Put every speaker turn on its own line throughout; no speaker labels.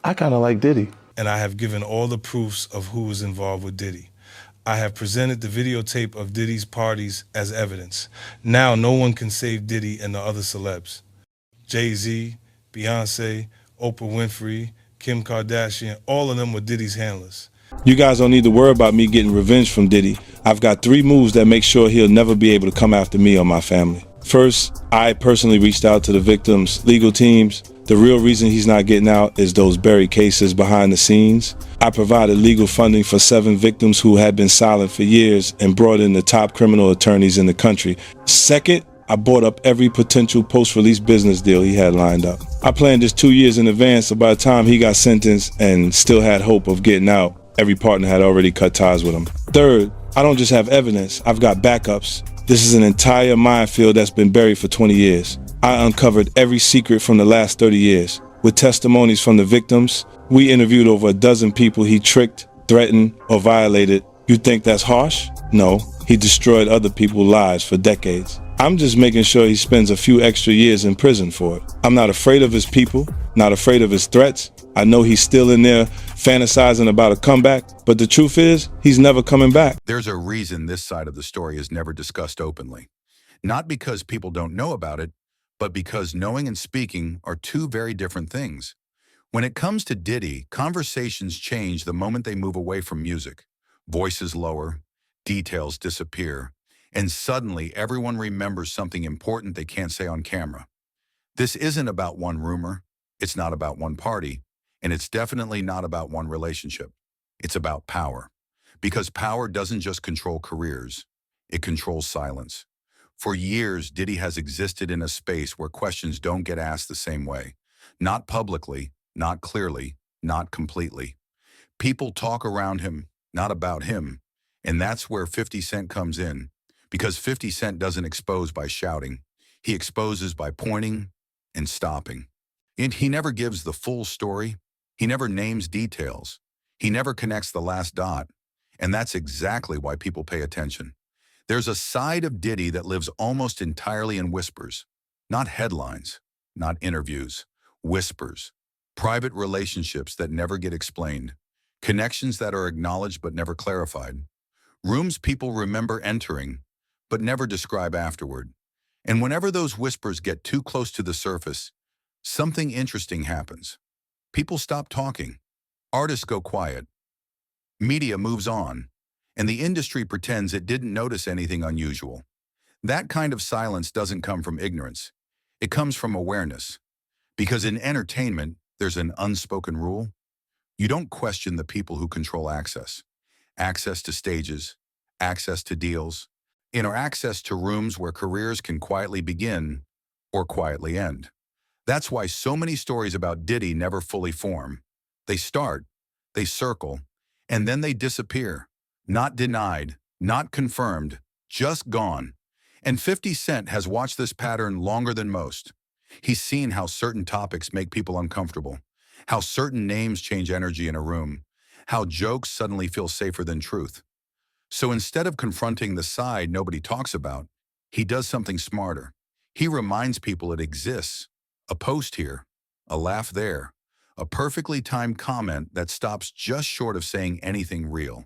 I kind of like Diddy.
And I have given all the proofs of who was involved with Diddy. I have presented the videotape of Diddy's parties as evidence. Now no one can save Diddy and the other celebs. Jay-Z, Beyonce, Oprah Winfrey, Kim Kardashian, all of them were Diddy's handlers. You guys don't need to worry about me getting revenge from Diddy. I've got 3 moves that make sure he'll never be able to come after me or my family. First, I personally reached out to the victims' legal teams. The real reason he's not getting out is those buried cases behind the scenes. I provided legal funding for 7 victims who had been silent for years and brought in the top criminal attorneys in the country. Second, I bought up every potential post-release business deal he had lined up. I planned this 2 years in advance, so by the time he got sentenced and still had hope of getting out, every partner had already cut ties with him. Third, I don't just have evidence, I've got backups. This is an entire minefield that's been buried for 20 years. I uncovered every secret from the last 30 years. With testimonies from the victims, we interviewed over a dozen people he tricked, threatened, or violated. You think that's harsh? No, he destroyed other people's lives for decades. I'm just making sure he spends a few extra years in prison for it. I'm not afraid of his people, not afraid of his threats. I know he's still in there fantasizing about a comeback, but the truth is, he's never coming back.
There's a reason this side of the story is never discussed openly. Not because people don't know about it, but because knowing and speaking are 2 very different things. When it comes to Diddy, conversations change the moment they move away from music. Voices lower, details disappear, and suddenly everyone remembers something important they can't say on camera. This isn't about one rumor, it's not about one party, and it's definitely not about one relationship. It's about power. Because power doesn't just control careers, it controls silence. For years, Diddy has existed in a space where questions don't get asked the same way. Not publicly, not clearly, not completely. People talk around him, not about him. And that's where 50 Cent comes in. Because 50 Cent doesn't expose by shouting. He exposes by pointing and stopping. And he never gives the full story. He never names details. He never connects the last dot. And that's exactly why people pay attention. There's a side of Diddy that lives almost entirely in whispers. Not headlines, not interviews. Whispers. Private relationships that never get explained. Connections that are acknowledged but never clarified. Rooms people remember entering, but never describe afterward. And whenever those whispers get too close to the surface, something interesting happens. People stop talking. Artists go quiet. Media moves on. And the industry pretends it didn't notice anything unusual. That kind of silence doesn't come from ignorance. It comes from awareness. Because in entertainment, there's an unspoken rule. You don't question the people who control access. Access to stages, access to deals, or access to rooms where careers can quietly begin or quietly end. That's why so many stories about Diddy never fully form. They start, they circle, and then they disappear. Not denied, not confirmed, just gone. And 50 Cent has watched this pattern longer than most. He's seen how certain topics make people uncomfortable, how certain names change energy in a room, how jokes suddenly feel safer than truth. So instead of confronting the side nobody talks about, he does something smarter. He reminds people it exists. A post here, a laugh there, a perfectly timed comment that stops just short of saying anything real.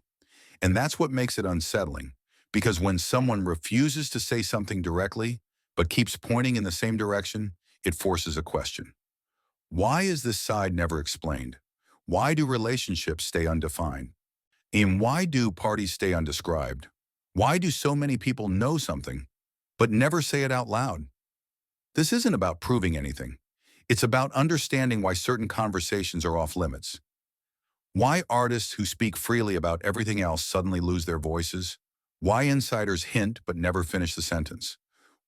And that's what makes it unsettling, because when someone refuses to say something directly, but keeps pointing in the same direction, it forces a question. Why is this side never explained? Why do relationships stay undefined? And why do parties stay undescribed? Why do so many people know something, but never say it out loud? This isn't about proving anything. It's about understanding why certain conversations are off limits. Why artists who speak freely about everything else suddenly lose their voices? Why insiders hint but never finish the sentence?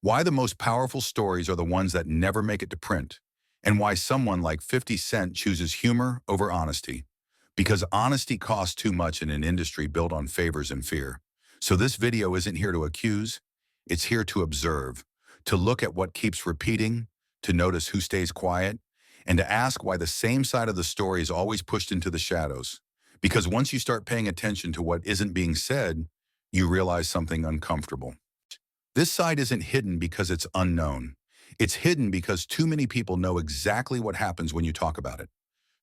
Why the most powerful stories are the ones that never make it to print? And why someone like 50 Cent chooses humor over honesty? Because honesty costs too much in an industry built on favors and fear. So this video isn't here to accuse, it's here to observe, to look at what keeps repeating, to notice who stays quiet, and to ask why the same side of the story is always pushed into the shadows. Because once you start paying attention to what isn't being said, you realize something uncomfortable. This side isn't hidden because it's unknown. It's hidden because too many people know exactly what happens when you talk about it.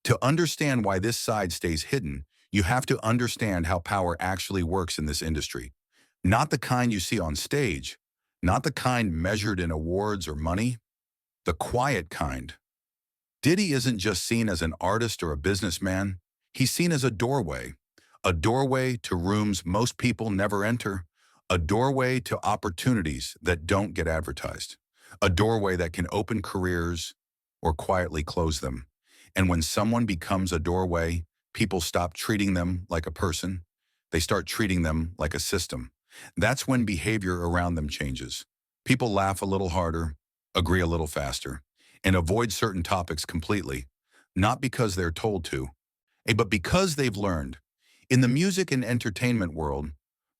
To understand why this side stays hidden, you have to understand how power actually works in this industry. Not the kind you see on stage, not the kind measured in awards or money, the quiet kind. Diddy isn't just seen as an artist or a businessman, he's seen as a doorway to rooms most people never enter, a doorway to opportunities that don't get advertised, a doorway that can open careers or quietly close them. And when someone becomes a doorway, people stop treating them like a person. They start treating them like a system. That's when behavior around them changes. People laugh a little harder, agree a little faster, and avoid certain topics completely, not because they're told to, but because they've learned. In the music and entertainment world,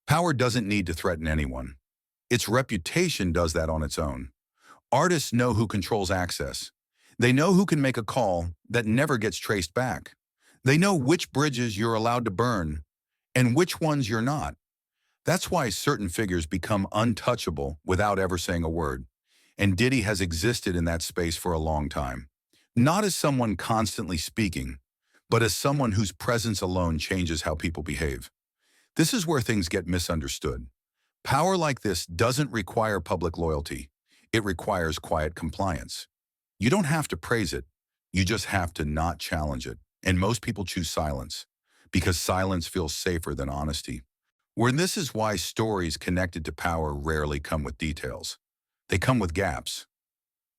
power doesn't need to threaten anyone. Its reputation does that on its own. Artists know who controls access. They know who can make a call that never gets traced back. They know which bridges you're allowed to burn and which ones you're not. That's why certain figures become untouchable without ever saying a word. And Diddy has existed in that space for a long time. Not as someone constantly speaking, but as someone whose presence alone changes how people behave. This is where things get misunderstood. Power like this doesn't require public loyalty. It requires quiet compliance. You don't have to praise it. You just have to not challenge it. And most people choose silence because silence feels safer than honesty. Where this is why stories connected to power rarely come with details. They come with gaps.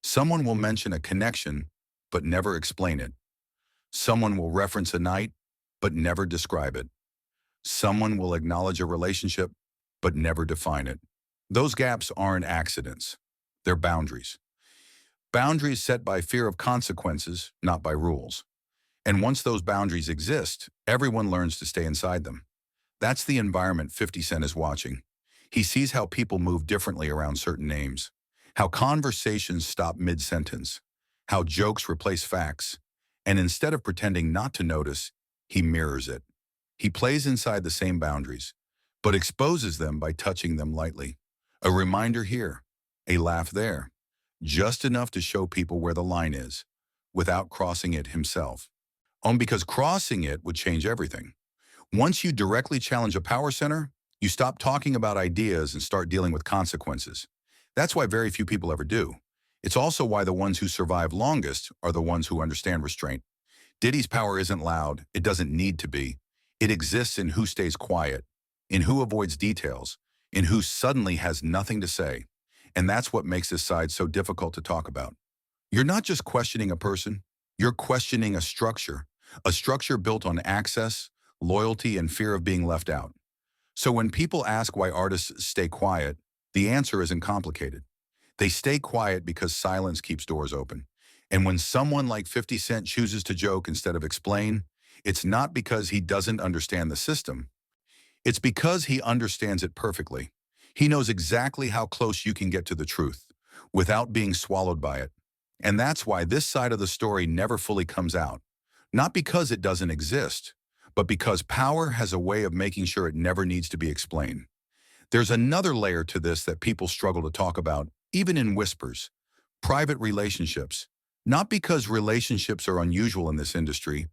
Someone will mention a connection, but never explain it. Someone will reference a night, but never describe it. Someone will acknowledge a relationship, but never define it. Those gaps aren't accidents. They're boundaries. Boundaries set by fear of consequences, not by rules. And once those boundaries exist, everyone learns to stay inside them. That's the environment 50 Cent is watching. He sees how people move differently around certain names, how conversations stop mid-sentence, how jokes replace facts, and instead of pretending not to notice, he mirrors it. He plays inside the same boundaries, but exposes them by touching them lightly. A reminder here, a laugh there, just enough to show people where the line is, without crossing it himself. Because crossing it would change everything. Once you directly challenge a power center, you stop talking about ideas and start dealing with consequences. That's why very few people ever do. It's also why the ones who survive longest are the ones who understand restraint. Diddy's power isn't loud. It doesn't need to be. It exists in who stays quiet, in who avoids details, in who suddenly has nothing to say. And that's what makes this side so difficult to talk about. You're not just questioning a person, you're questioning a structure built on access, loyalty, and fear of being left out. So when people ask why artists stay quiet, the answer isn't complicated. They stay quiet because silence keeps doors open. And when someone like 50 Cent chooses to joke instead of explain, it's not because he doesn't understand the system. It's because he understands it perfectly. He knows exactly how close you can get to the truth without being swallowed by it. And that's why this side of the story never fully comes out. Not because it doesn't exist, but because power has a way of making sure it never needs to be explained. There's another layer to this that people struggle to talk about, even in whispers. Private relationships. Not because relationships are unusual in this industry,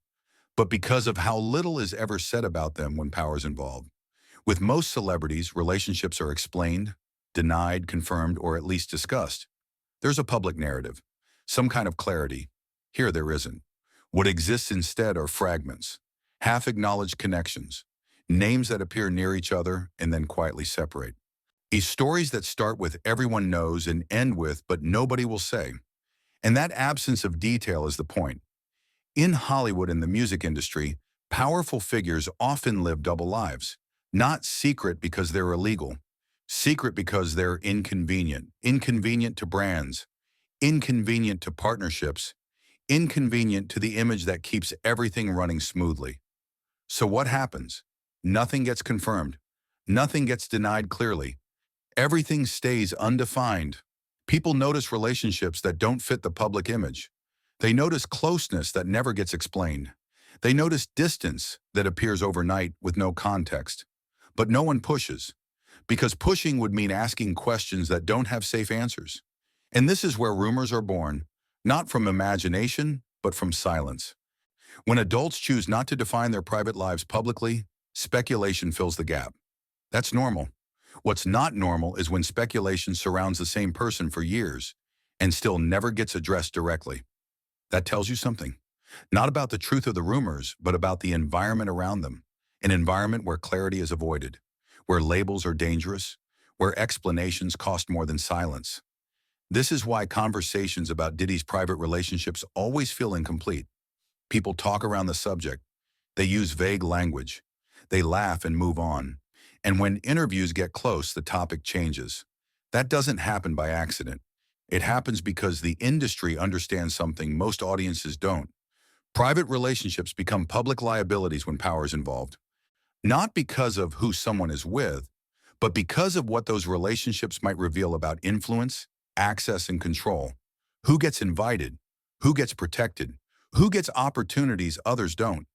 but because of how little is ever said about them when power's involved. With most celebrities, relationships are explained, denied, confirmed, or at least discussed. There's a public narrative, some kind of clarity. Here there isn't. What exists instead are fragments, half-acknowledged connections, names that appear near each other and then quietly separate. Stories that start with everyone knows and end with but nobody will say. And that absence of detail is the point. In Hollywood and the music industry, powerful figures often live double lives. Not secret because they're illegal. Secret because they're inconvenient. Inconvenient to brands. Inconvenient to partnerships. Inconvenient to the image that keeps everything running smoothly. So what happens? Nothing gets confirmed. Nothing gets denied clearly. Everything stays undefined. People notice relationships that don't fit the public image. They notice closeness that never gets explained. They notice distance that appears overnight with no context. But no one pushes, because pushing would mean asking questions that don't have safe answers. And this is where rumors are born, not from imagination, but from silence. When adults choose not to define their private lives publicly, speculation fills the gap. That's normal. What's not normal is when speculation surrounds the same person for years and still never gets addressed directly. That tells you something. Not about the truth of the rumors, but about the environment around them. An environment where clarity is avoided, where labels are dangerous, where explanations cost more than silence. This is why conversations about Diddy's private relationships always feel incomplete. People talk around the subject. They use vague language. They laugh and move on. And when interviews get close, the topic changes. That doesn't happen by accident. It happens because the industry understands something most audiences don't. Private relationships become public liabilities when power is involved. Not because of who someone is with, but because of what those relationships might reveal about influence, access, and control. Who gets invited? Who gets protected? Who gets opportunities others don't?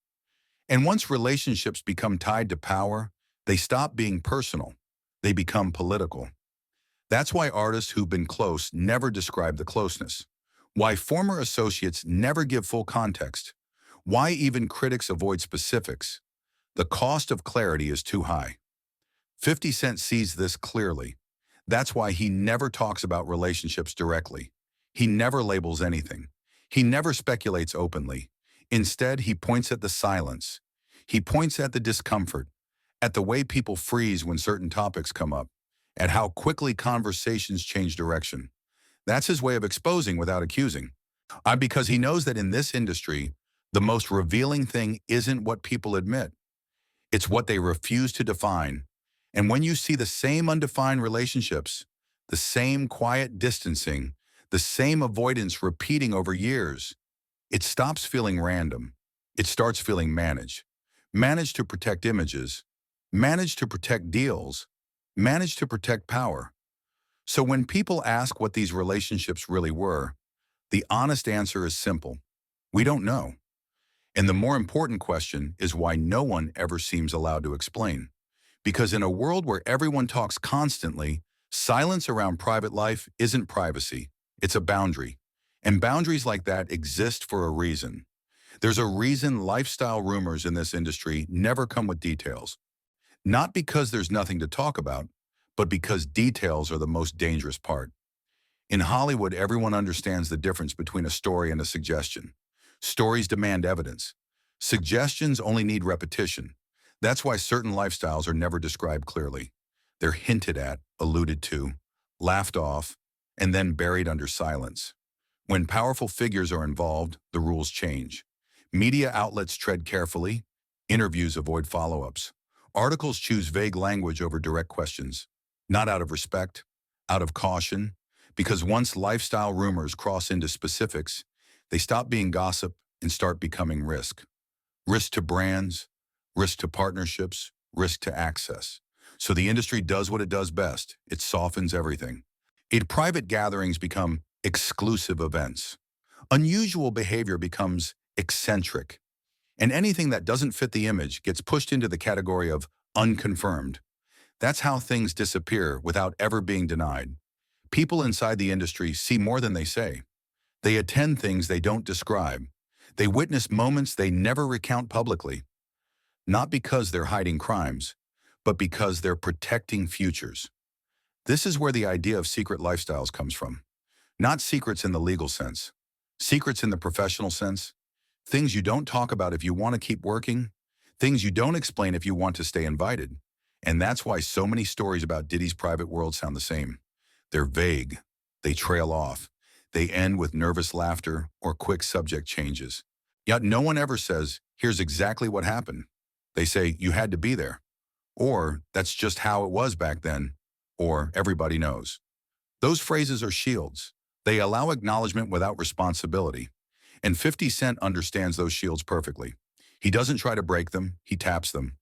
And once relationships become tied to power, they stop being personal. They become political. That's why artists who've been close never describe the closeness. Why former associates never give full context. Why even critics avoid specifics. The cost of clarity is too high. 50 Cent sees this clearly. That's why he never talks about relationships directly. He never labels anything. He never speculates openly. Instead, he points at the silence. He points at the discomfort, at the way people freeze when certain topics come up, at how quickly conversations change direction. That's his way of exposing without accusing. Because he knows that in this industry, the most revealing thing isn't what people admit. It's what they refuse to define. And when you see the same undefined relationships, the same quiet distancing, the same avoidance repeating over years, it stops feeling random. It starts feeling managed. Managed to protect images, managed to protect deals, managed to protect power. So when people ask what these relationships really were, the honest answer is simple. We don't know. And the more important question is why no one ever seems allowed to explain. Because in a world where everyone talks constantly, silence around private life isn't privacy. It's a boundary. And boundaries like that exist for a reason. There's a reason lifestyle rumors in this industry never come with details. Not because there's nothing to talk about, but because details are the most dangerous part. In Hollywood, everyone understands the difference between a story and a suggestion. Stories demand evidence. Suggestions only need repetition. That's why certain lifestyles are never described clearly. They're hinted at, alluded to, laughed off, and then buried under silence. When powerful figures are involved, the rules change. Media outlets tread carefully. Interviews avoid follow-ups. Articles choose vague language over direct questions. Not out of respect, out of caution, because once lifestyle rumors cross into specifics, they stop being gossip and start becoming risk. Risk to brands, risk to partnerships, risk to access. So the industry does what it does best. It softens everything. Private gatherings become exclusive events. Unusual behavior becomes eccentric. And anything that doesn't fit the image gets pushed into the category of unconfirmed. That's how things disappear without ever being denied. People inside the industry see more than they say. They attend things they don't describe. They witness moments they never recount publicly. Not because they're hiding crimes, but because they're protecting futures. This is where the idea of secret lifestyles comes from. Not secrets in the legal sense. Secrets in the professional sense. Things you don't talk about if you want to keep working. Things you don't explain if you want to stay invited. And that's why so many stories about Diddy's private world sound the same. They're vague. They trail off. They end with nervous laughter or quick subject changes. Yet no one ever says, here's exactly what happened. They say, you had to be there. Or, that's just how it was back then. Or, everybody knows. Those phrases are shields. They allow acknowledgement without responsibility. And 50 Cent understands those shields perfectly. He doesn't try to break them, he taps them.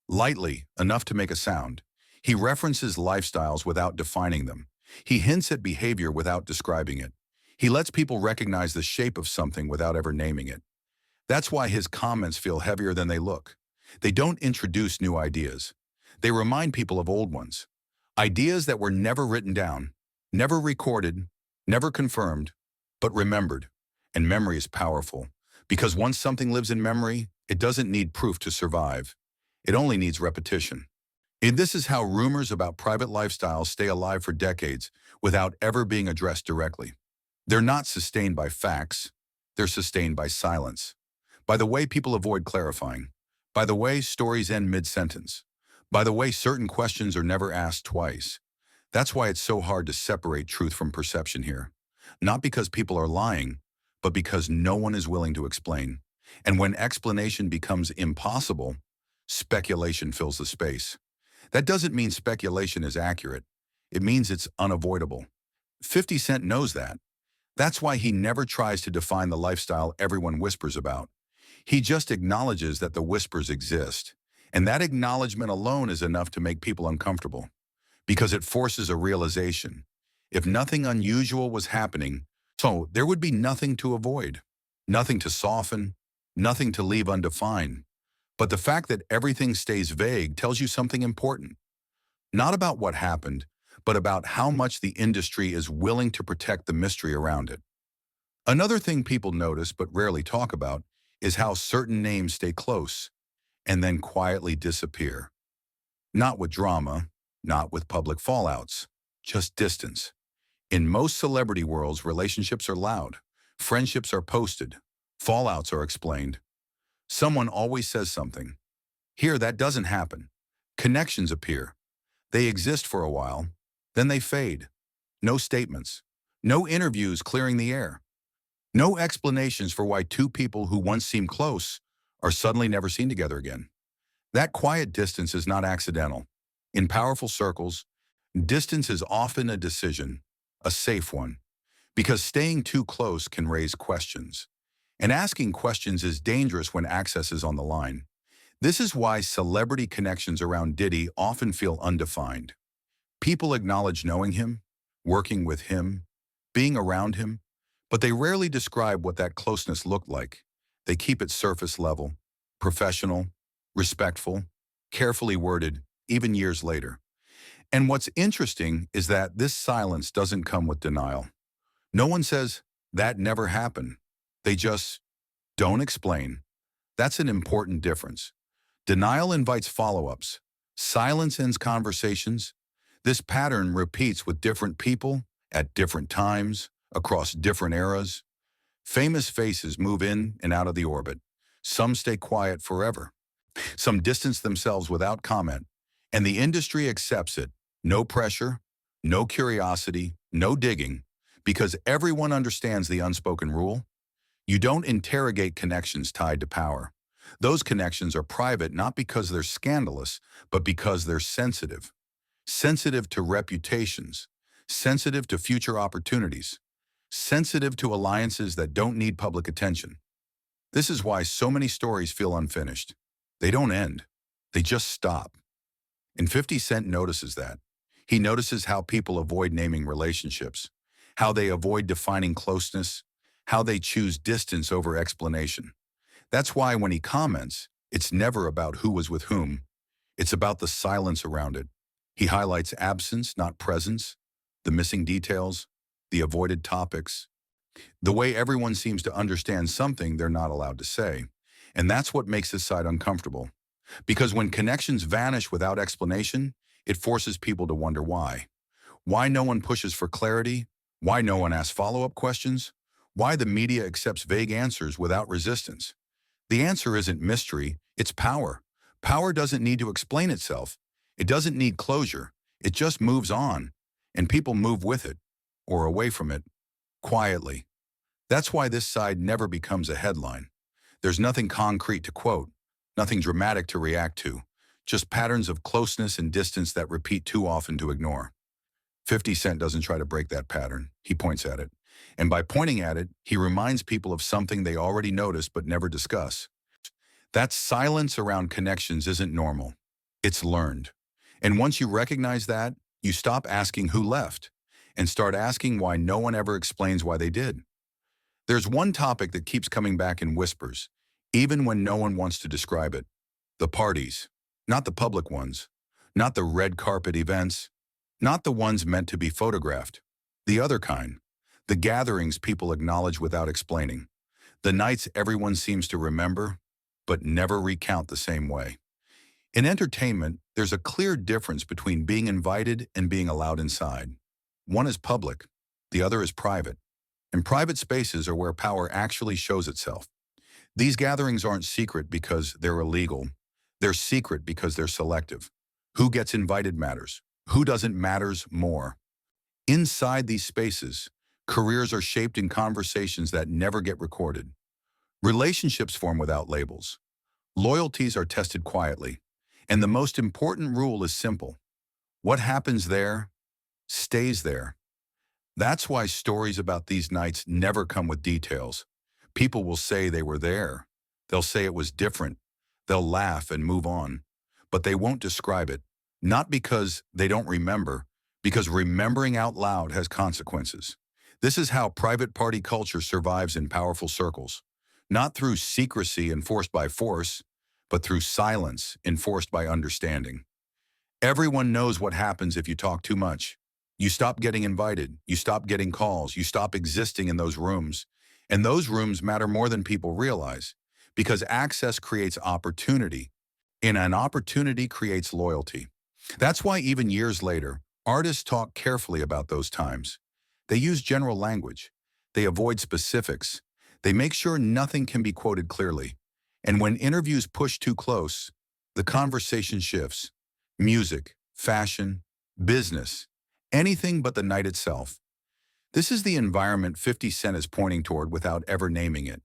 Lightly, enough to make a sound. He references lifestyles without defining them. He hints at behavior without describing it. He lets people recognize the shape of something without ever naming it. That's why his comments feel heavier than they look. They don't introduce new ideas. They remind people of old ones. Ideas that were never written down, never recorded, never confirmed, but remembered. And memory is powerful. Because once something lives in memory, it doesn't need proof to survive. It only needs repetition. And this is how rumors about private lifestyles stay alive for decades without ever being addressed directly. They're not sustained by facts. They're sustained by silence. By the way people avoid clarifying. By the way stories end mid-sentence. By the way certain questions are never asked twice. That's why it's so hard to separate truth from perception here. Not because people are lying, but because no one is willing to explain. And when explanation becomes impossible, speculation fills the space. That doesn't mean speculation is accurate. It means it's unavoidable. 50 Cent knows that. That's why he never tries to define the lifestyle everyone whispers about. He just acknowledges that the whispers exist. And that acknowledgement alone is enough to make people uncomfortable. Because it forces a realization. If nothing unusual was happening, so there would be nothing to avoid, nothing to soften, nothing to leave undefined. But the fact that everything stays vague tells you something important. Not about what happened, but about how much the industry is willing to protect the mystery around it. Another thing people notice but rarely talk about is how certain names stay close and then quietly disappear. Not with drama, not with public fallouts, just distance. In most celebrity worlds, relationships are loud, friendships are posted, fallouts are explained. Someone always says something. Here, that doesn't happen. Connections appear. They exist for a while, then they fade. No statements. No interviews clearing the air. No explanations for why two people who once seemed close are suddenly never seen together again. That quiet distance is not accidental. In powerful circles, distance is often a decision, a safe one, because staying too close can raise questions. And asking questions is dangerous when access is on the line. This is why celebrity connections around Diddy often feel undefined. People acknowledge knowing him, working with him, being around him, but they rarely describe what that closeness looked like. They keep it surface level, professional, respectful, carefully worded, even years later. And what's interesting is that this silence doesn't come with denial. No one says, that never happened. They just don't explain. That's an important difference. Denial invites follow-ups. Silence ends conversations. This pattern repeats with different people, at different times, across different eras. Famous faces move in and out of the orbit. Some stay quiet forever. Some distance themselves without comment. And the industry accepts it. No pressure, no curiosity, no digging, because everyone understands the unspoken rule. You don't interrogate connections tied to power. Those connections are private not because they're scandalous, but because they're sensitive. Sensitive to reputations, sensitive to future opportunities, sensitive to alliances that don't need public attention. This is why so many stories feel unfinished. They don't end. They just stop. And 50 Cent notices that. He notices how people avoid naming relationships, how they avoid defining closeness, how they choose distance over explanation. That's why when he comments, it's never about who was with whom. It's about the silence around it. He highlights absence, not presence, the missing details, the avoided topics, the way everyone seems to understand something they're not allowed to say. And that's what makes this side uncomfortable. Because when connections vanish without explanation, it forces people to wonder why. Why no one pushes for clarity, why no one asks follow-up questions, why the media accepts vague answers without resistance. The answer isn't mystery, it's power. Power doesn't need to explain itself. It doesn't need closure. It just moves on, and people move with it, or away from it, quietly. That's why this side never becomes a headline. There's nothing concrete to quote, nothing dramatic to react to, just patterns of closeness and distance that repeat too often to ignore. 50 Cent doesn't try to break that pattern. He points at it. And by pointing at it, he reminds people of something they already noticed but never discuss. That silence around connections isn't normal. It's learned. And once you recognize that, you stop asking who left and start asking why no one ever explains why they did. There's one topic that keeps coming back in whispers, even when no one wants to describe it. The parties. Not the public ones. Not the red carpet events. Not the ones meant to be photographed. The other kind. The gatherings people acknowledge without explaining. The nights everyone seems to remember, but never recount the same way. In entertainment, there's a clear difference between being invited and being allowed inside. One is public, the other is private. And private spaces are where power actually shows itself. These gatherings aren't secret because they're illegal. They're secret because they're selective. Who gets invited matters. Who doesn't matters more. Inside these spaces, careers are shaped in conversations that never get recorded. Relationships form without labels. Loyalties are tested quietly. And the most important rule is simple. What happens there stays there. That's why stories about these nights never come with details. People will say they were there. They'll say it was different. They'll laugh and move on. But they won't describe it. Not because they don't remember, because remembering out loud has consequences. This is how private party culture survives in powerful circles. Not through secrecy enforced by force, but through silence enforced by understanding. Everyone knows what happens if you talk too much. You stop getting invited, you stop getting calls, you stop existing in those rooms. And those rooms matter more than people realize, because access creates opportunity, and an opportunity creates loyalty. That's why even years later, artists talk carefully about those times. They use general language. They avoid specifics. They make sure nothing can be quoted clearly. And when interviews push too close, the conversation shifts. Music, fashion, business, anything but the night itself. This is the environment 50 Cent is pointing toward without ever naming it.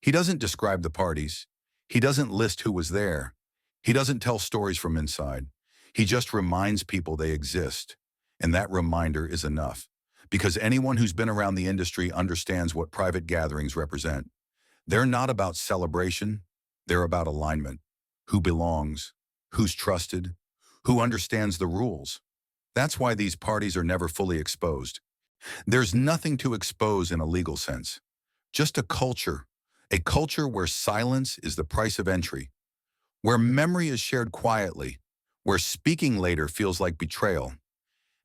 He doesn't describe the parties. He doesn't list who was there. He doesn't tell stories from inside. He just reminds people they exist. And that reminder is enough. Because anyone who's been around the industry understands what private gatherings represent. They're not about celebration. They're about alignment. Who belongs? Who's trusted? Who understands the rules? That's why these parties are never fully exposed. There's nothing to expose in a legal sense. Just a culture where silence is the price of entry, where memory is shared quietly, where speaking later feels like betrayal.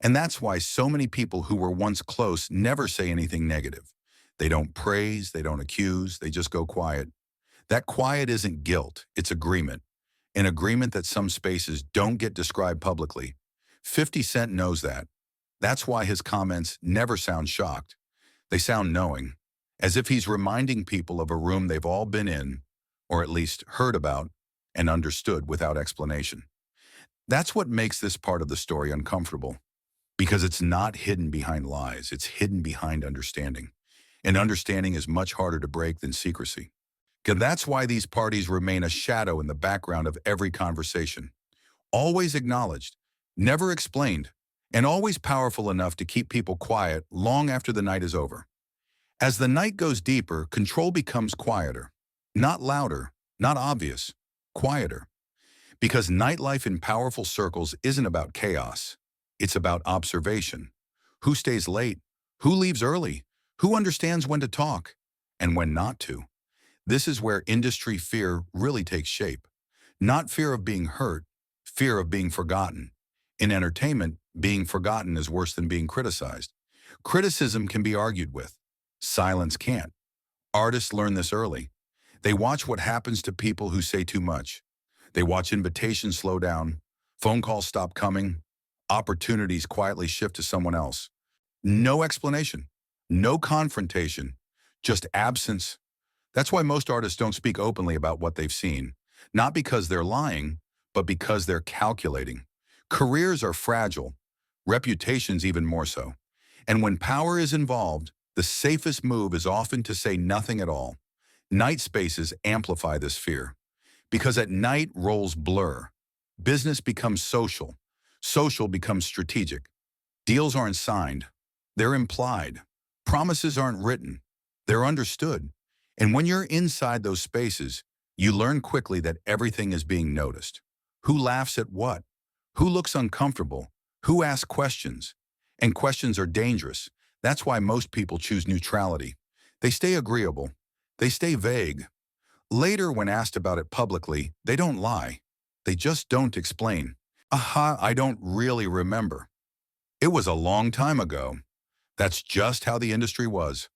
And that's why so many people who were once close never say anything negative. They don't praise, they don't accuse, they just go quiet. That quiet isn't guilt, it's agreement. An agreement that some spaces don't get described publicly. 50 Cent knows that. That's why his comments never sound shocked. They sound knowing, as if he's reminding people of a room they've all been in, or at least heard about, and understood without explanation. That's what makes this part of the story uncomfortable, because it's not hidden behind lies, it's hidden behind understanding. And understanding is much harder to break than secrecy. And that's why these parties remain a shadow in the background of every conversation. Always acknowledged, never explained, and always powerful enough to keep people quiet long after the night is over. As the night goes deeper, control becomes quieter. Not louder, not obvious, quieter. Because nightlife in powerful circles isn't about chaos. It's about observation. Who stays late? Who leaves early? Who understands when to talk and when not to? This is where industry fear really takes shape. Not fear of being hurt, fear of being forgotten. In entertainment, being forgotten is worse than being criticized. Criticism can be argued with. Silence can't. Artists learn this early. They watch what happens to people who say too much. They watch invitations slow down, phone calls stop coming, opportunities quietly shift to someone else. No explanation, no confrontation, just absence. That's why most artists don't speak openly about what they've seen. Not because they're lying, but because they're calculating. Careers are fragile, reputations even more so. And when power is involved, the safest move is often to say nothing at all. Night spaces amplify this fear. Because at night, roles blur. Business becomes social. Social becomes strategic. Deals aren't signed. They're implied. Promises aren't written. They're understood. And when you're inside those spaces, you learn quickly that everything is being noticed. Who laughs at what? Who looks uncomfortable? Who asks questions? And questions are dangerous. That's why most people choose neutrality. They stay agreeable. They stay vague. Later, when asked about it publicly, they don't lie. They just don't explain. I don't really remember. It was a long time ago. That's just how the industry was.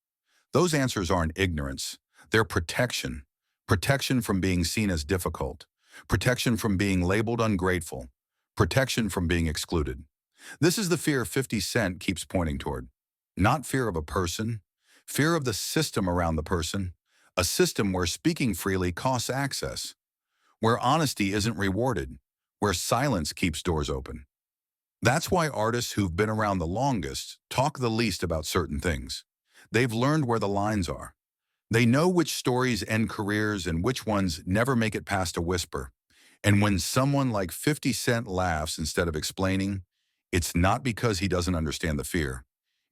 Those answers aren't ignorance. They're protection. Protection from being seen as difficult. Protection from being labeled ungrateful. Protection from being excluded. This is the fear 50 Cent keeps pointing toward. Not fear of a person, fear of the system around the person, a system where speaking freely costs access, where honesty isn't rewarded, where silence keeps doors open. That's why artists who've been around the longest talk the least about certain things. They've learned where the lines are. They know which stories end careers and which ones never make it past a whisper. And when someone like 50 Cent laughs instead of explaining, it's not because he doesn't understand the fear.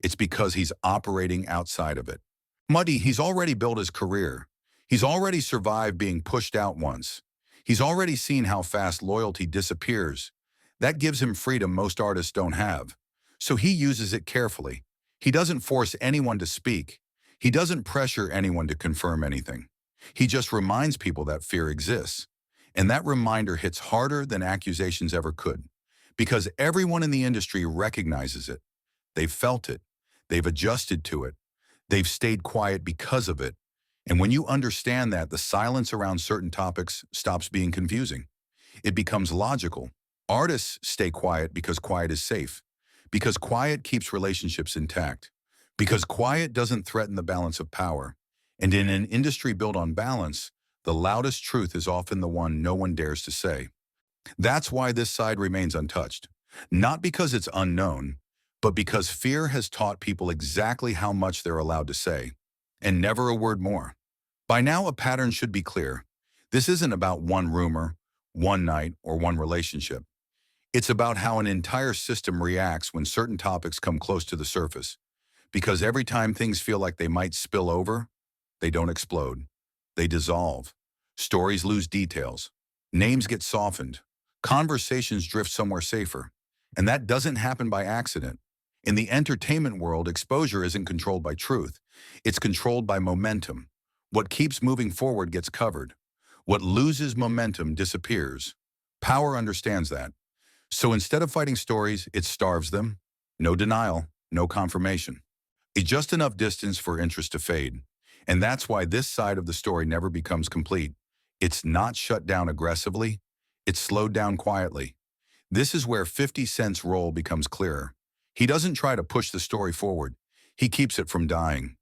It's because he's operating outside of it. Muddy, he's already built his career. He's already survived being pushed out once. He's already seen how fast loyalty disappears. That gives him freedom most artists don't have. So he uses it carefully. He doesn't force anyone to speak. He doesn't pressure anyone to confirm anything. He just reminds people that fear exists. And that reminder hits harder than accusations ever could. Because everyone in the industry recognizes it. They've felt it. They've adjusted to it. They've stayed quiet because of it. And when you understand that, the silence around certain topics stops being confusing. It becomes logical. Artists stay quiet because quiet is safe. Because quiet keeps relationships intact. Because quiet doesn't threaten the balance of power. And in an industry built on balance, the loudest truth is often the one no one dares to say. That's why this side remains untouched. Not because it's unknown, but because fear has taught people exactly how much they're allowed to say, and never a word more. By now, a pattern should be clear. This isn't about one rumor, one night, or one relationship. It's about how an entire system reacts when certain topics come close to the surface. Because every time things feel like they might spill over, they don't explode. They dissolve. Stories lose details. Names get softened. Conversations drift somewhere safer. And that doesn't happen by accident. In the entertainment world, exposure isn't controlled by truth. It's controlled by momentum. What keeps moving forward gets covered. What loses momentum disappears. Power understands that. So instead of fighting stories, it starves them. No denial, no confirmation. It's just enough distance for interest to fade. And that's why this side of the story never becomes complete. It's not shut down aggressively. It's slowed down quietly. This is where 50 Cent's role becomes clearer. He doesn't try to push the story forward. He keeps it from dying.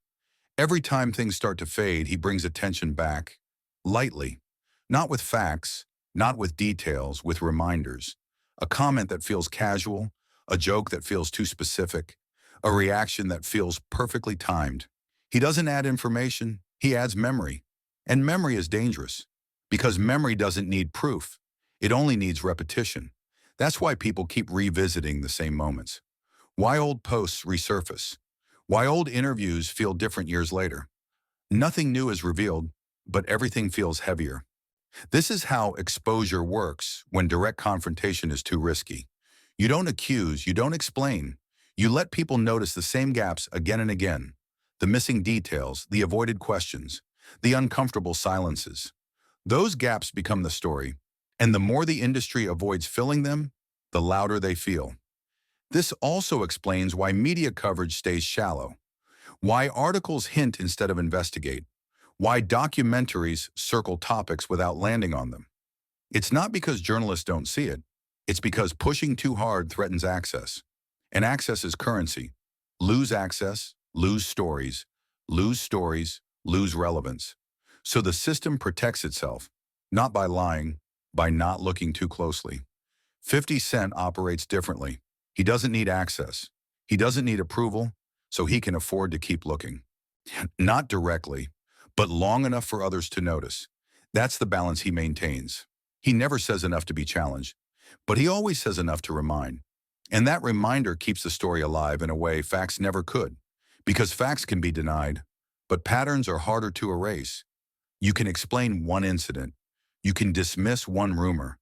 Every time things start to fade, he brings attention back. Lightly. Not with facts, not with details, with reminders. A comment that feels casual, a joke that feels too specific, a reaction that feels perfectly timed. He doesn't add information, he adds memory. And memory is dangerous, because memory doesn't need proof. It only needs repetition. That's why people keep revisiting the same moments. Why old posts resurface. Why old interviews feel different years later. Nothing new is revealed, but everything feels heavier. This is how exposure works when direct confrontation is too risky. You don't accuse, you don't explain. You let people notice the same gaps again and again. The missing details, the avoided questions, the uncomfortable silences. Those gaps become the story, and the more the industry avoids filling them, the louder they feel. This also explains why media coverage stays shallow, why articles hint instead of investigate, why documentaries circle topics without landing on them. It's not because journalists don't see it. It's because pushing too hard threatens access. And access is currency. Lose access, lose stories, lose relevance. So the system protects itself, not by lying, by not looking too closely. 50 Cent operates differently. He doesn't need access. He doesn't need approval, so he can afford to keep looking. Not directly, but long enough for others to notice. That's the balance he maintains. He never says enough to be challenged, but he always says enough to remind. And that reminder keeps the story alive in a way facts never could. Because facts can be denied, but patterns are harder to erase. You can explain one incident. You can dismiss one rumor.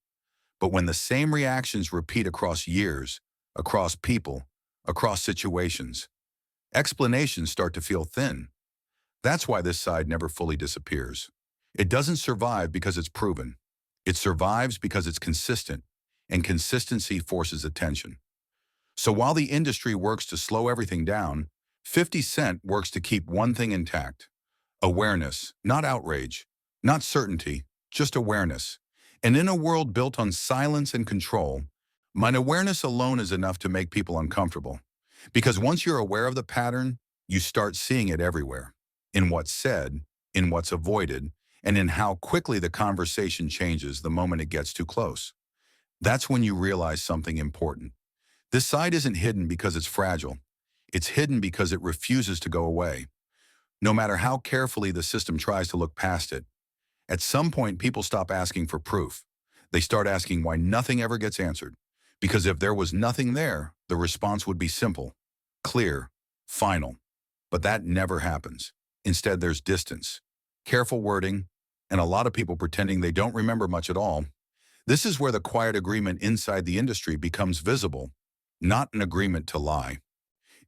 But when the same reactions repeat across years, across people, across situations, explanations start to feel thin. That's why this side never fully disappears. It doesn't survive because it's proven. It survives because it's consistent, and consistency forces attention. So while the industry works to slow everything down, 50 Cent works to keep one thing intact, Awareness, not outrage, not certainty, just awareness. And in a world built on silence and control, my awareness alone is enough to make people uncomfortable. Because once you're aware of the pattern, you start seeing it everywhere. In what's said, in what's avoided, and in how quickly the conversation changes the moment it gets too close. That's when you realize something important. This side isn't hidden because it's fragile. It's hidden because it refuses to go away. No matter how carefully the system tries to look past it, at some point people stop asking for proof. They start asking why nothing ever gets answered. Because if there was nothing there, the response would be simple, clear, final. But that never happens. Instead, there's distance, careful wording, and a lot of people pretending they don't remember much at all. This is where the quiet agreement inside the industry becomes visible, not an agreement to lie,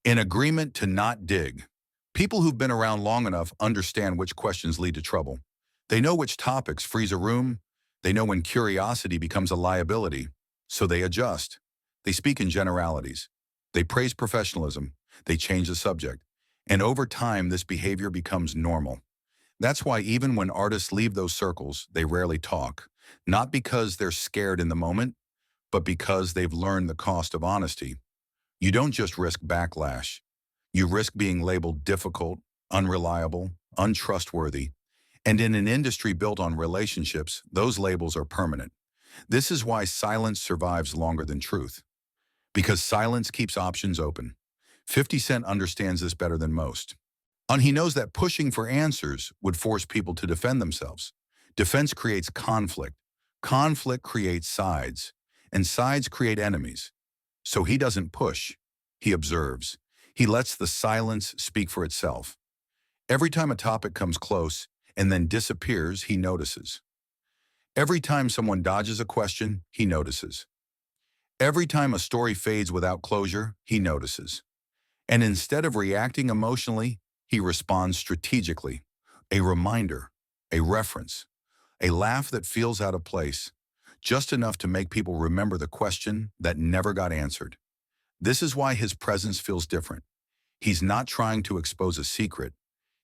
an agreement to not dig. People who've been around long enough understand which questions lead to trouble. They know which topics freeze a room. They know when curiosity becomes a liability, so they adjust. They speak in generalities. They praise professionalism. They change the subject. And over time, this behavior becomes normal. That's why even when artists leave those circles, they rarely talk. Not because they're scared in the moment, but because they've learned the cost of honesty. You don't just risk backlash. You risk being labeled difficult, unreliable, untrustworthy. And in an industry built on relationships, those labels are permanent. This is why silence survives longer than truth. Because silence keeps options open. 50 Cent understands this better than most. And he knows that pushing for answers would force people to defend themselves. Defense creates conflict. Conflict creates sides. And sides create enemies. So he doesn't push. He observes. He lets the silence speak for itself. Every time a topic comes close and then disappears, he notices. Every time someone dodges a question, he notices. Every time a story fades without closure, he notices. And instead of reacting emotionally, he responds strategically. A reminder, a reference, a laugh that feels out of place, just enough to make people remember the question that never got answered. This is why his presence feels different. He's not trying to expose a secret.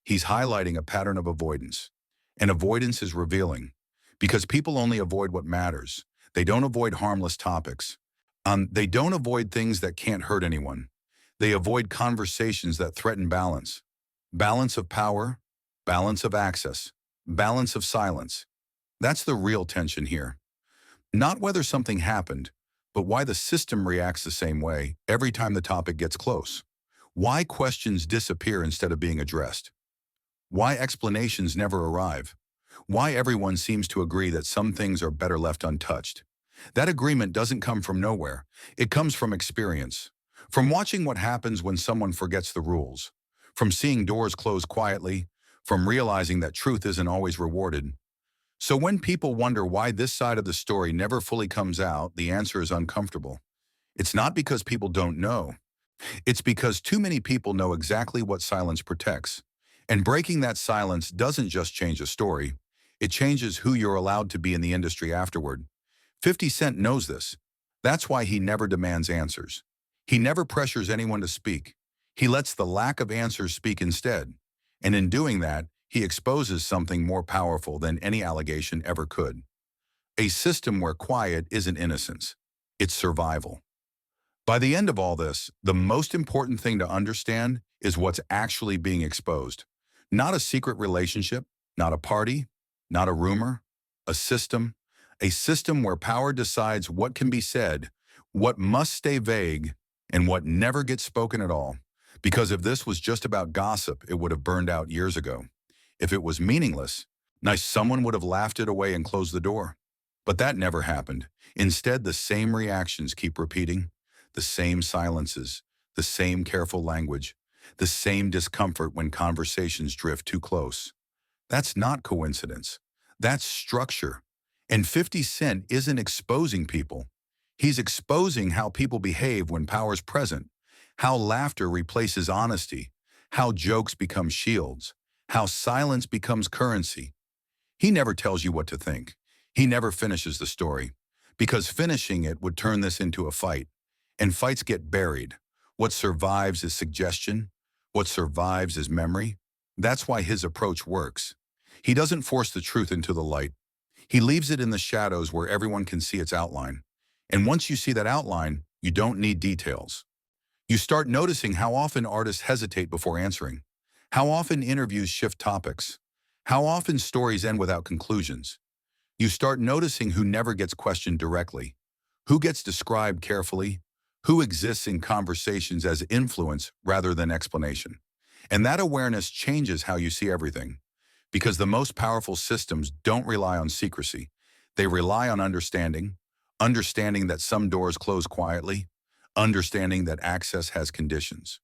He's highlighting a pattern of avoidance. And avoidance is revealing, because people only avoid what matters. They don't avoid harmless topics. They don't avoid things that can't hurt anyone. They avoid conversations that threaten balance. Balance of power, balance of access, balance of silence. That's the real tension here. Not whether something happened, but why the system reacts the same way every time the topic gets close. Why questions disappear instead of being addressed. Why explanations never arrive. Why everyone seems to agree that some things are better left untouched. That agreement doesn't come from nowhere. It comes from experience. From watching what happens when someone forgets the rules. From seeing doors close quietly. From realizing that truth isn't always rewarded. So when people wonder why this side of the story never fully comes out, the answer is uncomfortable. It's not because people don't know. It's because too many people know exactly what silence protects. And breaking that silence doesn't just change a story. It changes who you're allowed to be in the industry afterward. 50 Cent knows this. That's why he never demands answers. He never pressures anyone to speak. He lets the lack of answers speak instead. And in doing that, he exposes something more powerful than any allegation ever could. A system where quiet isn't innocence. It's survival. By the end of all this, the most important thing to understand is what's actually being exposed. Not a secret relationship, not a party, not a rumor, a system where power decides what can be said, what must stay vague, and what never gets spoken at all. Because if this was just about gossip, it would have burned out years ago. If it was meaningless, nice, someone would have laughed it away and closed the door. But that never happened. Instead, the same reactions keep repeating, the same silences, the same careful language, the same discomfort when conversations drift too close. That's not coincidence. That's structure. And 50 Cent isn't exposing people. He's exposing how people behave when power's present, how laughter replaces honesty, how jokes become shields, how silence becomes currency. He never tells you what to think. He never finishes the story, because finishing it would turn this into a fight. And fights get buried. What survives is suggestion. What survives is memory. That's why his approach works. He doesn't force the truth into the light. He leaves it in the shadows where everyone can see its outline. And once you see that outline, you don't need details. You start noticing how often artists hesitate before answering, how often interviews shift topics, how often stories end without conclusions. You start noticing who never gets questioned directly, who gets described carefully, who exists in conversations as influence rather than explanation. And that awareness changes how you see everything, because the most powerful systems don't rely on secrecy. They rely on understanding, understanding that some doors close quietly, understanding that access has conditions,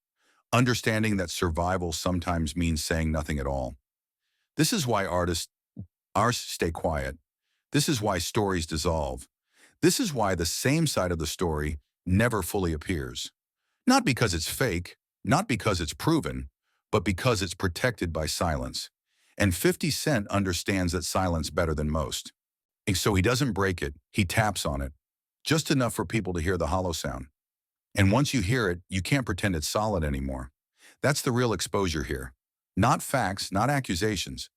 understanding that survival sometimes means saying nothing at all. This is why artists stay quiet. This is why stories dissolve. This is why the same side of the story never fully appears. Not because it's fake, not because it's proven, but because it's protected by silence. And 50 Cent understands that silence better than most. And so he doesn't break it, he taps on it. Just enough for people to hear the hollow sound. And once you hear it, you can't pretend it's solid anymore. That's the real exposure here. Not facts, not accusations,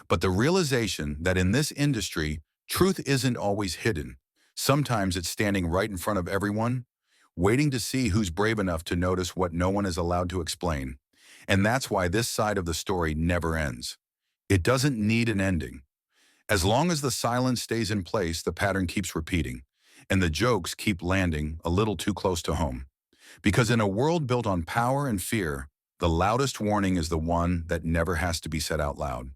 but the realization that in this industry, truth isn't always hidden. Sometimes it's standing right in front of everyone, waiting to see who's brave enough to notice what no one is allowed to explain. And that's why this side of the story never ends. It doesn't need an ending. As long as the silence stays in place, the pattern keeps repeating, and the jokes keep landing a little too close to home. Because in a world built on power and fear, the loudest warning is the one that never has to be said out loud.